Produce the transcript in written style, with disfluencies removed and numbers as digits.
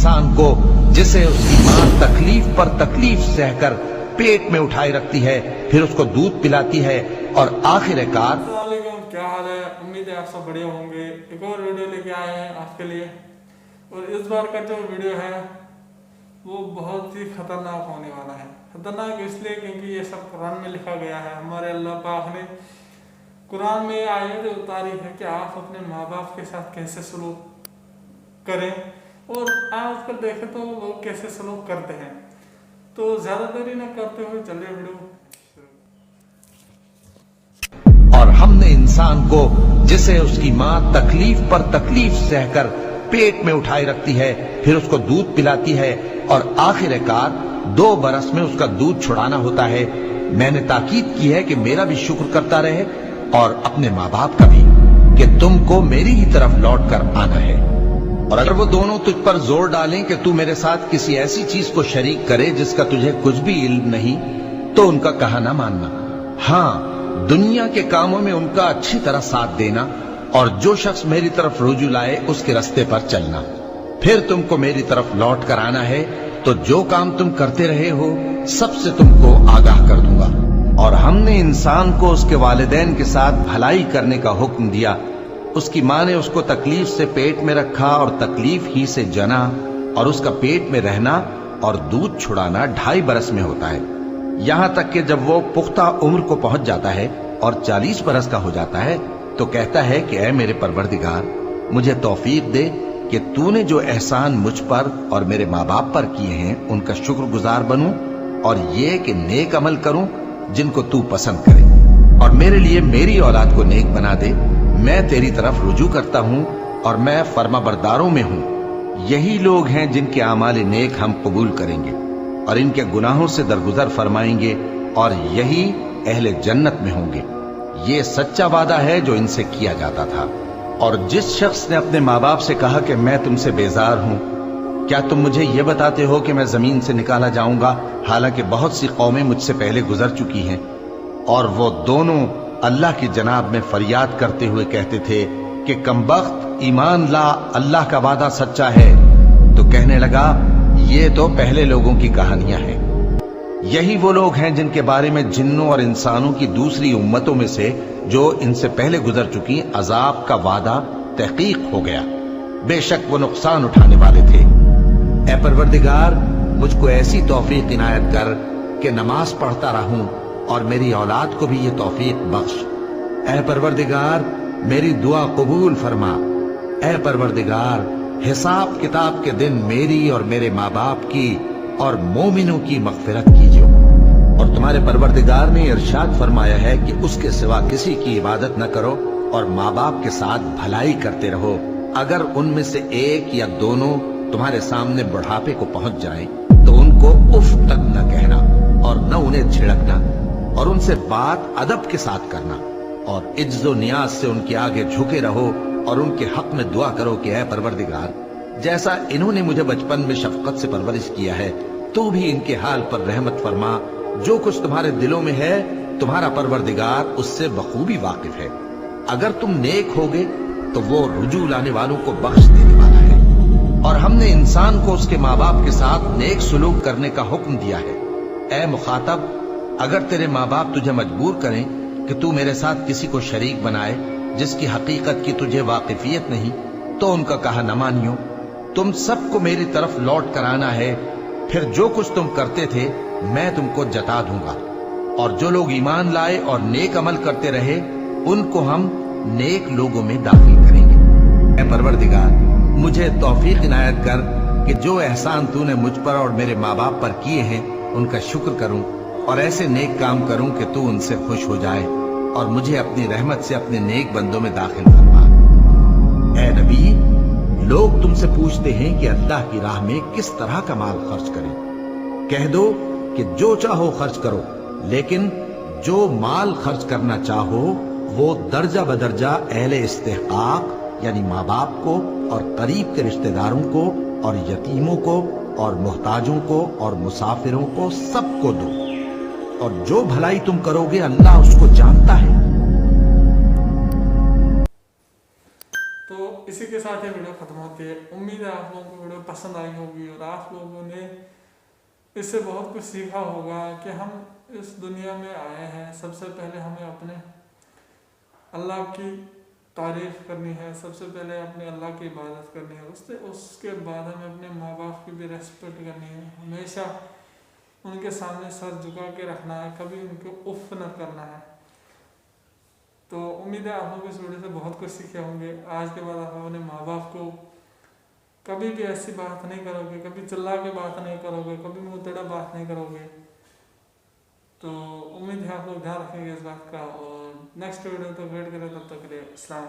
इंसान को जिसे उसकी माँ तकलीफ पर तकलीफ सहकर पेट में उठाए रखती है, फिर उसको दूध पिलाती है और आखिरकार। क्या हाल है? उम्मीद है आप सब बढ़िया होंगे। एक और वीडियो लेके आए हैं आपके लिए, और इस बार का जो वीडियो है वो बहुत ही खतरनाक होने वाला है। खतरनाक इसलिए क्योंकि ये सब कुरान में लिखा गया है। हमारे अल्लाह पाक ने कुरान में आयत उतारी है कि आप अपने माँ बाप के साथ कैसे सलूक करें, और आजकल देखें तो लोग कैसे सलूक करते हैं। तो ज्यादा देरी न करते हुए चलिए वीडियो। और हमने इंसान को जिसे उसकी माँ तकलीफ पर तकलीफ सहकर पेट में उठाए रखती है, फिर उसको दूध पिलाती है और आखिरकार 2 बरस में उसका दूध छुड़ाना होता है। मैंने ताकीद की है कि मेरा भी शुक्र करता रहे और अपने माँ बाप का भी, कि तुमको मेरी ही तरफ लौट कर आना है। और अगर वो दोनों तुझ पर जोर डालें कि तू मेरे साथ किसी ऐसी चीज को शरीक करे जिसका तुझे कुछ भी इल्म नहीं, तो उनका कहा ना मानना। हाँ, दुनिया के कामों में उनका अच्छी तरह साथ देना, और जो शख्स मेरी तरफ रुजू लाए उसके रास्ते पर चलना। फिर तुमको मेरी तरफ लौट कर आना है, तो जो काम तुम करते रहे हो सबसे तुमको आगाह कर दूंगा। और हमने इंसान को उसके वालिदैन के साथ भलाई करने का हुक्म दिया। उसकी माँ ने उसको तकलीफ से पेट में रखा और तकलीफ ही से जना, और उसका पेट में रहना और दूध छुड़ाना 2.5 बरस में होता है। यहां तक कि जब वो पुख्ता उम्र को पहुंच जाता है और 40 बरस का हो जाता है, तो कहता है कि ऐ मेरे परवरदिगार, मुझे तौफीक दे कि तूने जो एहसान मुझ पर और मेरे माँ बाप पर किए हैं उनका शुक्रगुजार बनूं, और ये कि नेक अमल करूं जिनको तू पसंद करे, और मेरे लिए मेरी औलाद को नेक बना दे। मैं तेरी तरफ रुजू करता हूं और मैं फर्माबरदारों में हूं। यही लोग हैं जिनके आमाल नेक हम कबूल करेंगे और इनके गुनाहों से दरगुजर फरमाएंगे, और यही अहले जन्नत में होंगे। ये सच्चा वादा है जो इनसे किया जाता था। और जिस शख्स ने अपने माँ बाप से कहा कि मैं तुमसे बेजार हूं, क्या तुम मुझे ये बताते हो कि मैं जमीन से निकाला जाऊंगा, हालांकि बहुत सी कौमें मुझसे पहले गुजर चुकी हैं। और वो दोनों अल्लाह की जनाब में फरियाद करते हुए कहते थे कि कमबख्त, ईमान ला, अल्लाह का वादा सच्चा है। तो कहने लगा, ये तो पहले लोगों की कहानियां हैं। यही वो लोग हैं जिनके बारे में जिन्नों और इंसानों की दूसरी उम्मतों में से जो इनसे पहले गुजर चुकी अजाब का वादा तहकीक हो गया। बेशक वो नुकसान उठाने वाले थे। ऐ परवरदिगार, मुझको ऐसी तौफीक इनायत कर कि नमाज पढ़ता रहूं, और मेरी औलाद को भी ये तौफीक बख्श। ऐ परवरदिगार, मेरी दुआ कबूल फरमा। ऐ परवरदिगार, हिसाब किताब के दिन मेरी और मेरे माँ बाप की और मोमिनों की मगफिरत कीजिए। और तुम्हारे परवरदिगार ने इरशाद फरमाया है कि उसके सिवा किसी की इबादत न करो, और माँ बाप के साथ भलाई करते रहो। अगर उनमें से एक या दोनों तुम्हारे सामने बुढ़ापे को पहुंच जाएं, तो उनको उफ तक न कहना और न उन्हें छिड़कना, और उनसे बात अदब के साथ करना, और इज्जो नियाज से उनके आगे झुके रहो, और उनके हक में दुआ करो कि ऐ परवरदिगार, जैसा इन्होंने मुझे बचपन में शफकत से परवरिश किया है, तू भी इनके हाल पर रहमत फरमा। जो कुछ तुम्हारे दिलों में है, तुम्हारा परवरदिगार उससे बखूबी वाकिफ है। अगर तुम नेक होगे तो वो रुजू लाने वालों को बख्श देने वाला है। और हमने इंसान को उसके माँ बाप के साथ नेक सुलूक करने का हुक्म दिया है। ऐ मुखातब, अगर तेरे माँ बाप तुझे मजबूर करें कि तू मेरे साथ किसी को शरीक बनाए जिसकी हकीकत की तुझे वाकिफियत नहीं, तो उनका कहा न मानियो। तुम सबको मेरी तरफ लौट कर आना है, फिर जो कुछ तुम करते थे मैं तुमको जता दूंगा। और जो लोग ईमान लाए और नेक अमल करते रहे, उनको हम नेक लोगों में दाखिल करेंगे। ऐ परवरदिगार, मुझे तौफीक इनायत कर कि जो एहसान तूने मुझ पर और मेरे माँ बाप पर किए हैं उनका शुक्र करूं, और ऐसे नेक काम करूं कि तू उनसे खुश हो जाए, और मुझे अपनी रहमत से अपने नेक बंदों में दाखिल फरमा। ऐ नबी, लोग तुमसे पूछते हैं कि अल्लाह की राह में किस तरह का माल खर्च करें। कह दो कि जो चाहो खर्च करो, लेकिन जो माल खर्च करना चाहो वो दर्जा बदर्जा अहले इस्तेहकाक यानी माँ बाप को, और करीब के रिश्तेदारों को, और यतीमों को, और मुहताजों को, और मुसाफिरों को, सबको दो। और जो भलाई तुम करोगे अल्लाह उसको जानता है। तो इसी के साथ साथ ही वीडियो खत्म होती है। उम्मीद है आप लोगों को वीडियो पसंद आई होगी और आप लोगों ने इससे बहुत कुछ सीखा होगा कि हम इस दुनिया में आए हैं, सबसे पहले हमें अपने अल्लाह की तारीफ़ करनी है, सबसे पहले अपने अल्लाह की इबादत करनी है, उसके बाद हमें अपने माँ बाप की भी रेस्पेक्ट करनी है, हमेशा उनके सामने सर झुका के रखना है, कभी उनको उफ न करना है। तो उम्मीद है आप लोग इस वीडियो से बहुत कुछ सीखे होंगे। आज के बाद आप अपने माँ बाप को कभी भी ऐसी बात नहीं करोगे, कभी चिल्ला के बात नहीं करोगे, कभी मुँह टेढ़ा बात नहीं करोगे। तो उम्मीद है आप लोग ध्यान रखेंगे इस बात का, और नेक्स्ट वीडियो तक वेट करें, तब तक के लिए अस्सलाम।